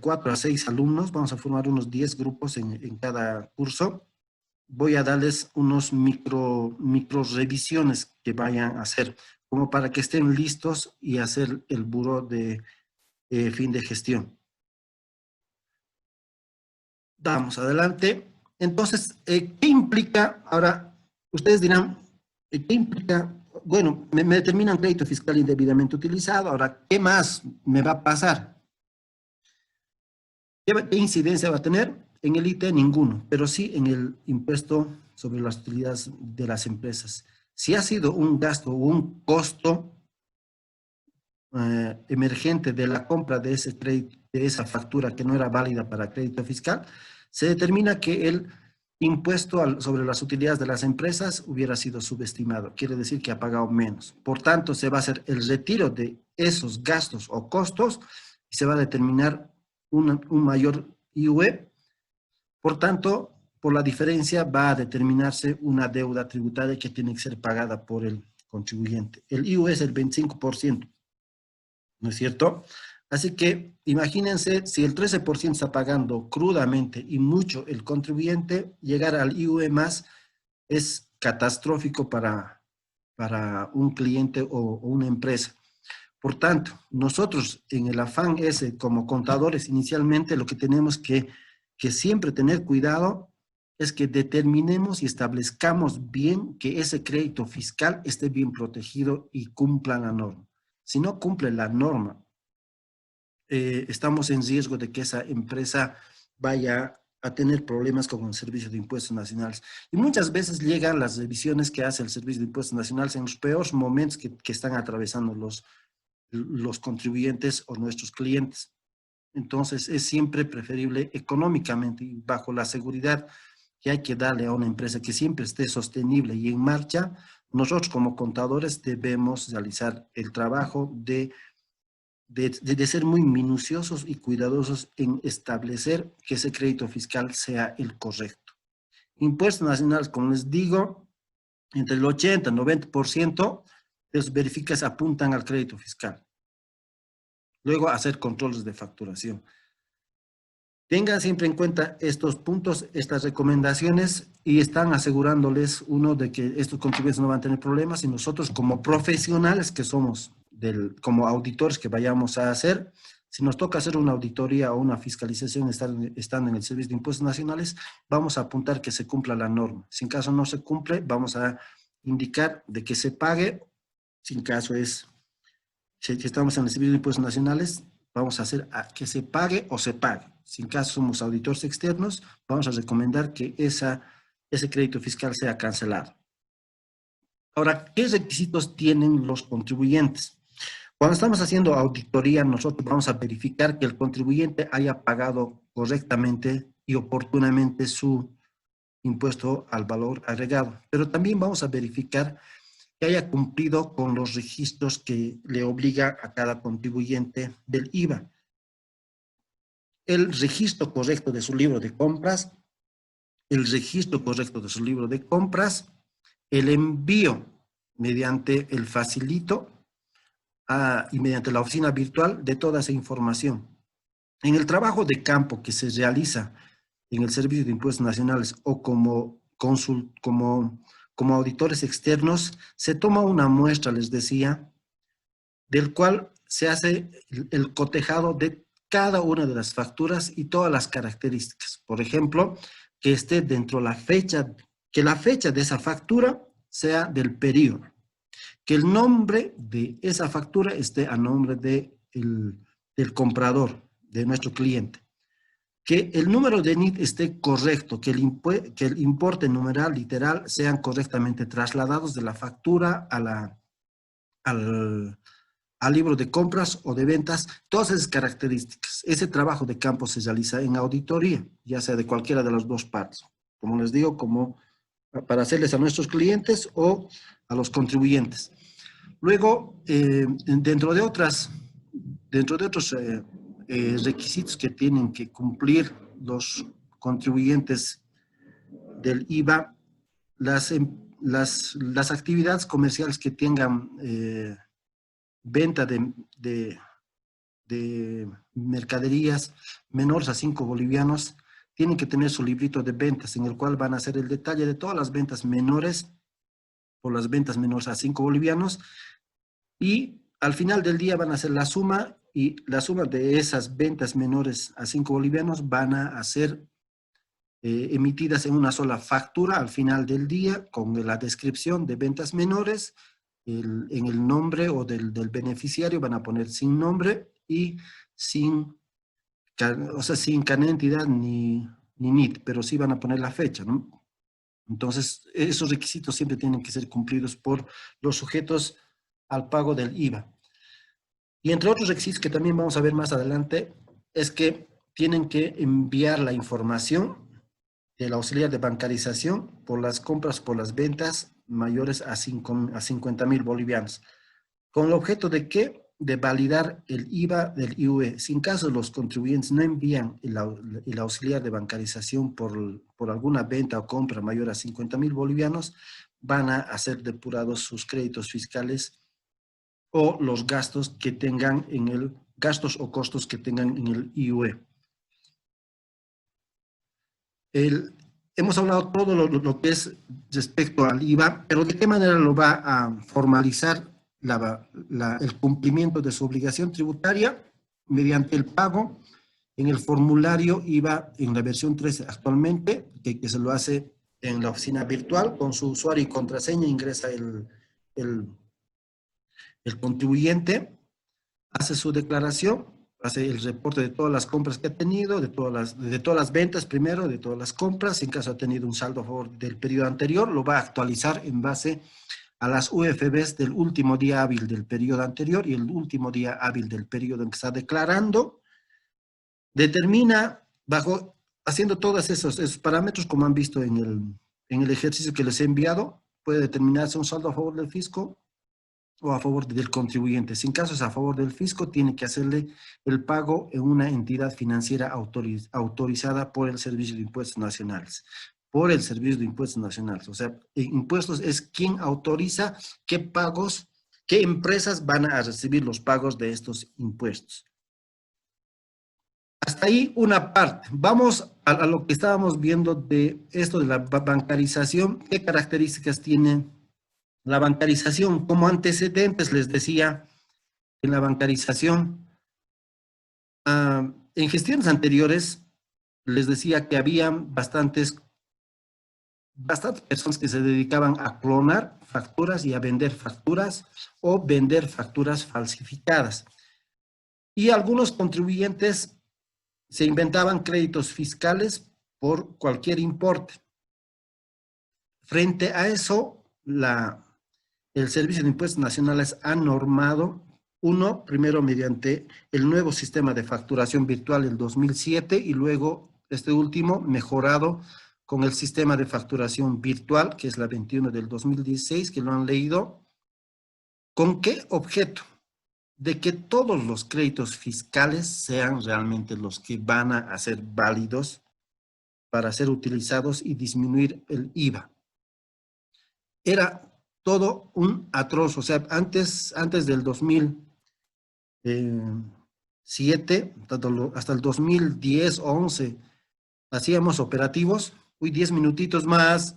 4 a 6 alumnos, vamos a formar unos 10 grupos en cada curso, voy a darles unos micro revisiones que vayan a hacer, como para que estén listos y hacer el buró de fin de gestión. Vamos adelante. Entonces, ¿qué implica? Ahora, ustedes dirán, ¿qué implica? Bueno, me determinan crédito fiscal indebidamente utilizado. Ahora, ¿qué más me va a pasar? ¿Qué incidencia va a tener? En el IT ninguno, pero sí en el impuesto sobre las utilidades de las empresas. Si ha sido un gasto o un costo emergente de la compra de ese crédito, de esa factura que no era válida para crédito fiscal, se determina que el impuesto sobre las utilidades de las empresas hubiera sido subestimado. Quiere decir que ha pagado menos. Por tanto, se va a hacer el retiro de esos gastos o costos y se va a determinar un mayor IUE. Por tanto, por la diferencia va a determinarse una deuda tributaria que tiene que ser pagada por el contribuyente. El IUE es el 25%. ¿No es cierto? Así que imagínense si el 13% está pagando crudamente y mucho el contribuyente, llegar al IUE más es catastrófico para un cliente o una empresa. Por tanto, nosotros en el afán ese como contadores inicialmente lo que tenemos que siempre tener cuidado es que determinemos y establezcamos bien que ese crédito fiscal esté bien protegido y cumpla la norma. Si no cumple la norma, estamos en riesgo de que esa empresa vaya a tener problemas con el Servicio de Impuestos Nacionales. Y muchas veces llegan las revisiones que hace el Servicio de Impuestos Nacionales en los peores momentos que están atravesando los contribuyentes o nuestros clientes. Entonces, es siempre preferible económicamente y bajo la seguridad que hay que darle a una empresa que siempre esté sostenible y en marcha. Nosotros como contadores debemos realizar el trabajo de ser muy minuciosos y cuidadosos en establecer que ese crédito fiscal sea el correcto. Impuestos nacionales, como les digo, entre el 80 y 90% de los verificas apuntan al crédito fiscal. Luego, hacer controles de facturación. Tengan siempre en cuenta estos puntos, estas recomendaciones y están asegurándoles uno de que estos contribuyentes no van a tener problemas y nosotros como profesionales que somos, como auditores que vayamos a hacer, si nos toca hacer una auditoría o una fiscalización estando en el Servicio de Impuestos Nacionales, vamos a apuntar que se cumpla la norma. Si en caso no se cumple, vamos a indicar de que se pague, si en caso si estamos en el Servicio de Impuestos Nacionales, vamos a hacer que se pague o se pague. Si en caso somos auditores externos, vamos a recomendar que ese crédito fiscal sea cancelado. Ahora, ¿qué requisitos tienen los contribuyentes? Cuando estamos haciendo auditoría, nosotros vamos a verificar que el contribuyente haya pagado correctamente y oportunamente su impuesto al valor agregado. Pero también vamos a verificar que haya cumplido con los registros que le obliga a cada contribuyente del IVA. El registro correcto de su libro de compras, el registro correcto de su libro de compras, el envío mediante el facilito y mediante la oficina virtual de toda esa información. En el trabajo de campo que se realiza en el Servicio de Impuestos Nacionales o como auditores externos, se toma una muestra, les decía, del cual se hace el cotejado de cada una de las facturas y todas las características. Por ejemplo, que esté dentro la fecha, que la fecha de esa factura sea del periodo, que el nombre de esa factura esté a nombre del comprador, de nuestro cliente, que el número de NIT esté correcto, que el importe numeral literal sean correctamente trasladados de la factura al libro de compras o de ventas, todas esas características. Ese trabajo de campo se realiza en auditoría, ya sea de cualquiera de las dos partes. Como les digo, como para hacerles a nuestros clientes o a los contribuyentes. Luego, dentro de otros requisitos que tienen que cumplir los contribuyentes del IVA, las actividades comerciales que tengan venta de mercaderías menores a 5 bolivianos, tienen que tener su librito de ventas en el cual van a hacer el detalle de todas las ventas menores por las ventas menores a 5 bolivianos y al final del día van a hacer la suma y la suma de esas ventas menores a 5 bolivianos van a ser emitidas en una sola factura al final del día con la descripción de ventas menores, en el nombre o del beneficiario van a poner sin nombre y sin carnet de identidad ni ni NIT, pero sí van a poner la fecha, ¿no? Entonces, esos requisitos siempre tienen que ser cumplidos por los sujetos al pago del IVA. Y entre otros requisitos que también vamos a ver más adelante, es que tienen que enviar la información del auxiliar de bancarización por las compras, por las ventas mayores a 50.000 bolivianos. ¿Con el objeto de qué? De validar el IVA del IUE. Si en caso los contribuyentes no envían el auxiliar de bancarización por alguna venta o compra mayor a 50.000 bolivianos, van a ser depurados sus créditos fiscales o los gastos que tengan gastos o costos que tengan en el IUE. Hemos hablado todo lo que es respecto al IVA, pero ¿de qué manera lo va a formalizar el cumplimiento de su obligación tributaria? Mediante el pago en el formulario IVA en la versión 13 actualmente, que se lo hace en la oficina virtual, con su usuario y contraseña ingresa el contribuyente, hace su declaración, hace el reporte de todas las compras que ha tenido, de todas las ventas primero, de todas las compras, en caso ha tenido un saldo a favor del periodo anterior, lo va a actualizar en base a las UFBs del último día hábil del periodo anterior y el último día hábil del periodo en que está declarando. Determina, haciendo todos esos parámetros, como han visto en el ejercicio que les he enviado, puede determinarse un saldo a favor del fisco o a favor del contribuyente. Si en caso es a favor del fisco, tiene que hacerle el pago en una entidad financiera autorizada por el Servicio de Impuestos Nacionales. Por el Servicio de Impuestos Nacionales. O sea, impuestos es quien autoriza qué pagos, qué empresas van a recibir los pagos de estos impuestos. Hasta ahí una parte. Vamos a lo que estábamos viendo de esto de la bancarización. ¿Qué características tiene la bancarización? Como antecedentes les decía, en la bancarización, en gestiones anteriores les decía que había bastantes personas que se dedicaban a clonar facturas y a vender facturas o vender facturas falsificadas. Y algunos contribuyentes se inventaban créditos fiscales por cualquier importe. Frente a eso, el Servicio de Impuestos Nacionales ha normado, primero mediante el nuevo sistema de facturación virtual del 2007 y luego este último mejorado con el sistema de facturación virtual, que es la 21 del 2016, que lo han leído. ¿Con qué objeto? De que todos los créditos fiscales sean realmente los que van a ser válidos para ser utilizados y disminuir el IVA. Era todo un atroz, o sea, antes del 2007, hasta el 2010 o 11, hacíamos operativos, 10 minutitos más.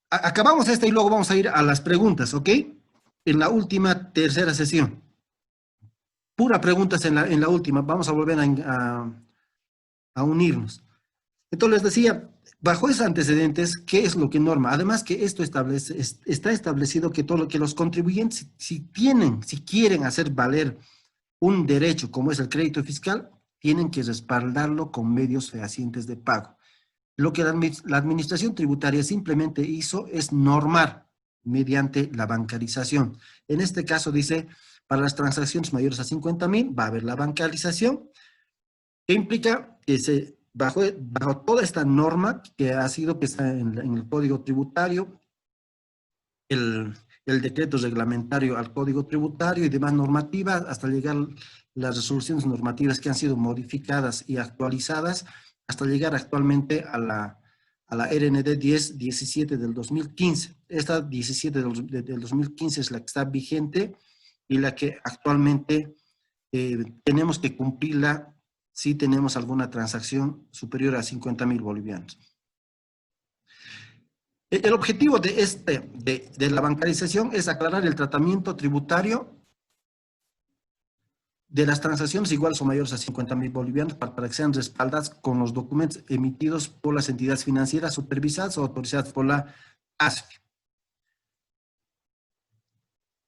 Acabamos esta y luego vamos a ir a las preguntas, ¿ok? En la última tercera sesión. Pura preguntas en la última. Vamos a volver a unirnos. Entonces les decía, bajo esos antecedentes, ¿qué es lo que norma? Además que esto está establecido que todo lo que los contribuyentes, si quieren hacer valer un derecho como es el crédito fiscal, tienen que respaldarlo con medios fehacientes de pago. Lo que la administración tributaria simplemente hizo es normar mediante la bancarización. En este caso dice, para las transacciones mayores a 50.000 va a haber la bancarización, que implica que bajo toda esta norma que está en el Código Tributario, el decreto reglamentario al Código Tributario y demás normativas, hasta llegar las resoluciones normativas que han sido modificadas y actualizadas, hasta llegar actualmente a la RND 1017 del 2015. Esta 17 del 2015 es la que está vigente y la que actualmente tenemos que cumplirla si tenemos alguna transacción superior a 50.000 bolivianos. El objetivo de la bancarización es aclarar el tratamiento tributario de las transacciones iguales o mayores a 50.000 bolivianos para que sean respaldadas con los documentos emitidos por las entidades financieras supervisadas o autorizadas por la ASFI.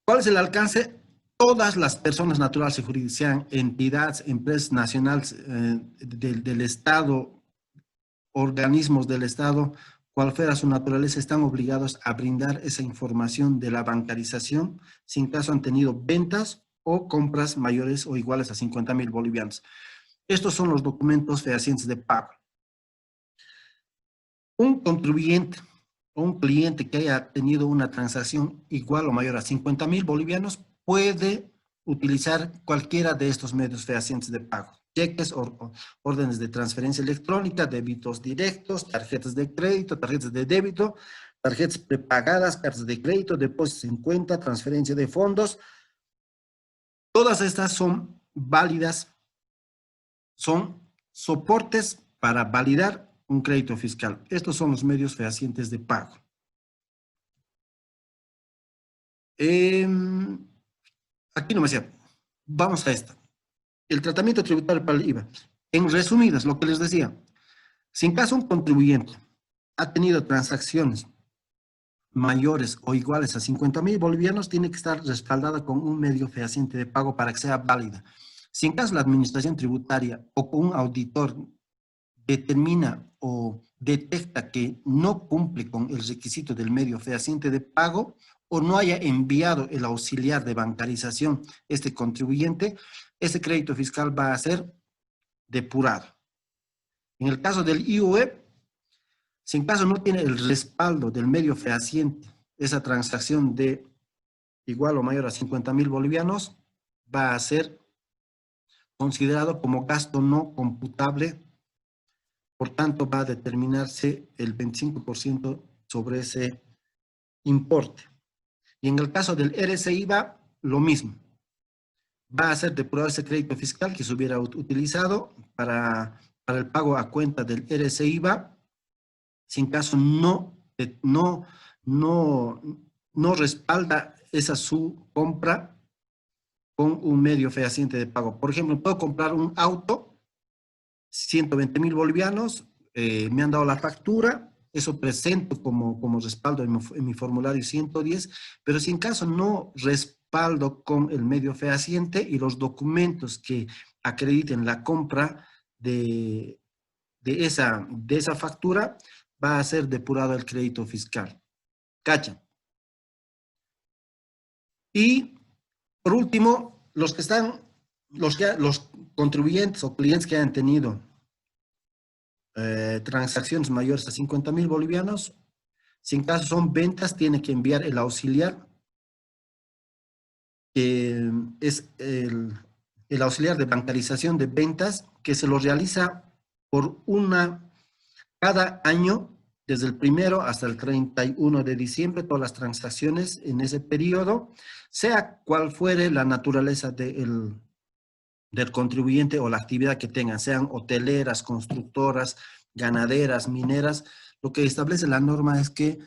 ¿Cuál es el alcance todas las personas naturales y jurídicas, sean entidades, empresas nacionales del Estado, organismos del Estado, cual fuera su naturaleza, están obligados a brindar esa información de la bancarización si en caso han tenido ventas o compras mayores o iguales a 50.000 bolivianos. Estos son los documentos fehacientes de pago. Un contribuyente o un cliente que haya tenido una transacción igual o mayor a 50.000 bolivianos puede utilizar cualquiera de estos medios fehacientes de pago. Cheques, órdenes de transferencia electrónica, débitos directos, tarjetas de crédito, tarjetas de débito, tarjetas prepagadas, cartas de crédito, depósitos en cuenta, transferencia de fondos. Todas estas son válidas, son soportes para validar un crédito fiscal. Estos son los medios fehacientes de pago. Aquí no me decía, vamos a esta. El tratamiento tributario para el IVA. En resumidas, lo que les decía, si en caso un contribuyente ha tenido transacciones mayores o iguales a 50.000 bolivianos, tiene que estar respaldada con un medio fehaciente de pago para que sea válida. Si en caso la administración tributaria o un auditor determina o detecta que no cumple con el requisito del medio fehaciente de pago o no haya enviado el auxiliar de bancarización este contribuyente, ese crédito fiscal va a ser depurado. En el caso del IUE, si en caso no tiene el respaldo del medio fehaciente, esa transacción de igual o mayor a 50.000 bolivianos va a ser considerado como gasto no computable. Por tanto, va a determinarse el 25% sobre ese importe. Y en el caso del RSIVA, lo mismo. Va a ser depurado ese crédito fiscal que se hubiera utilizado para el pago a cuenta del RSIVA, si en caso no respalda esa su compra con un medio fehaciente de pago. Por ejemplo, puedo comprar un auto, 120.000 bolivianos, me han dado la factura, eso presento como respaldo en mi formulario 110, pero si en caso no respaldo con el medio fehaciente y los documentos que acrediten la compra de esa factura, va a ser depurado el crédito fiscal. ¿Cacha? Y por último, los contribuyentes o clientes que hayan tenido transacciones mayores a 50.000 bolivianos, si en caso son ventas, tiene que enviar el auxiliar, que es el auxiliar de bancarización de ventas, que se lo realiza por cada año, desde el 1 hasta el 31 de diciembre, todas las transacciones en ese periodo, sea cual fuere la naturaleza del contribuyente o la actividad que tengan, sean hoteleras, constructoras, ganaderas, mineras. Lo que establece la norma es que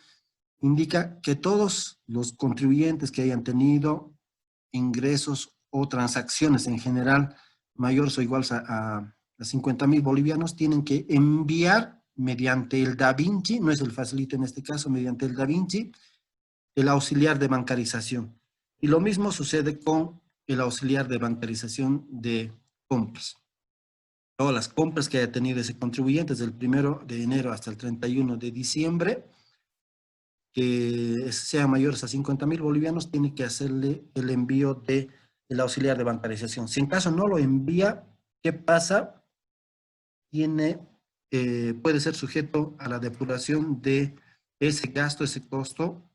indica que todos los contribuyentes que hayan tenido ingresos o transacciones en general mayores o iguales a 50.000 bolivianos tienen que enviar mediante el DaVinci, no es el facilito en este caso, mediante el DaVinci, el auxiliar de bancarización. Y lo mismo sucede con el auxiliar de bancarización de compras. Todas las compras que haya tenido ese contribuyente desde el 1 de enero hasta el 31 de diciembre, que sean mayores a 50.000 bolivianos, tiene que hacerle el envío del auxiliar de bancarización. Si en caso no lo envía, ¿qué pasa? Puede ser sujeto a la depuración de ese gasto, ese costo,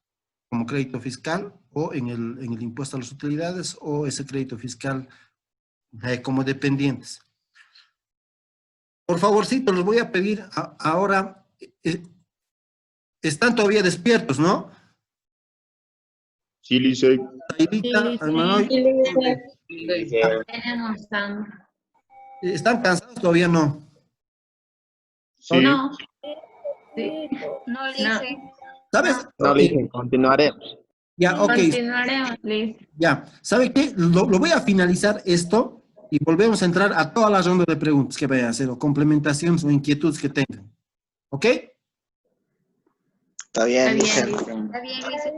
como crédito fiscal o en el impuesto a las utilidades o ese crédito fiscal como dependientes. Por favorcito, los voy a pedir ahora, están todavía despiertos, ¿no? Sí, Licey. ¿Están cansados? Todavía no. Sí. No. Sí. No, Lice. ¿Sabes? No, Licey, continuaremos. Ya, ok. Continuaremos, Liz. Ya, ¿sabe qué? Lo voy a finalizar esto y volvemos a entrar a toda la ronda de preguntas que vayan a hacer o complementaciones o inquietudes que tengan. ¿Ok? Está bien, Está bien, Lice. Liz. Está bien, Lice.